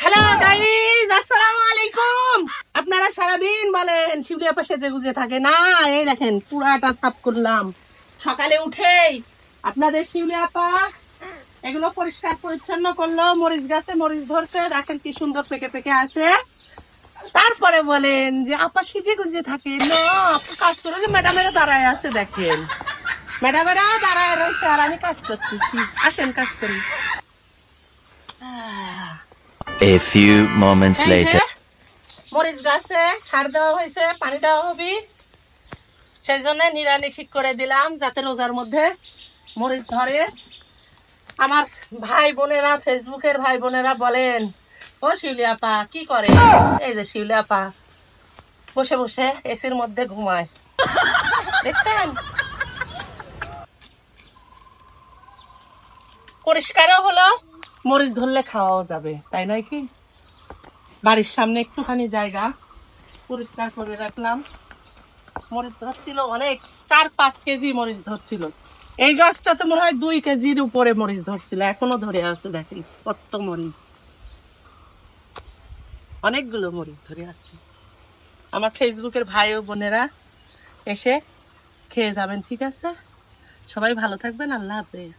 Hello guys, আসসালামু আলাইকুম। আপনারা সারাদিন বলেন শিউলি আপা সেজে গুজে থাকে না। এই দেখেন পুরাটা সাফ করলাম সকালে উঠেই। আপনাদের শিউলি আপা এগুলো পরিষ্কার পরিচ্ছন্ন করলো। মরিচ গাছে মরিচ ধরছে, দেখেন কি সুন্দর পেকে পেকে আছে। তারপরে বলেন যে আপা সেজে গুজে থাকে না, আপু কাজ করে। যে ম্যাডামেরা দাঁড়ায় আছে, দেখেন ম্যাডামেরা দাঁড়ায় রয়েছে আর আমি কাজ করতেছি। আসেন কাজ করি। A few moments এই যে later. মরিচ গাছে সার দেওয়া হয়েছে, পানি দেওয়া হবে, সেই জন্য নিড়ানি ঠিক করে দিলাম যাতে রোজার মধ্যে মরিচ ধরে। আমার ভাই বোনেরা, ফেসবুকের ভাই বোনেরা বলেন, ও শিউলি আপা কি করে? এই যে শিউলি আপা বসে বসে এসির মধ্যে ঘুমায়, দেখছেন? পরিষ্কারও হলো, মরিচ ধরলে খাওয়াও যাবে, তাই নয় কি? বাড়ির সামনে একটুখানি জায়গা পরিষ্কার করে রাখলাম। মরিচ ধরছিল অনেক, 4-5 কেজি মরিচ ধরছিল। এই গাছটা তো মনে হয় 2 কেজির উপরে মরিচ ধরছিল, এখনো ধরে আছে। দেখেন কত মরিচ, অনেকগুলো মরিচ ধরে আছে। আমার ফেসবুকের ভাই ও বোনেরা এসে খেয়ে যাবেন, ঠিক আছে? সবাই ভালো থাকবেন, আল্লাহ হাফেজ।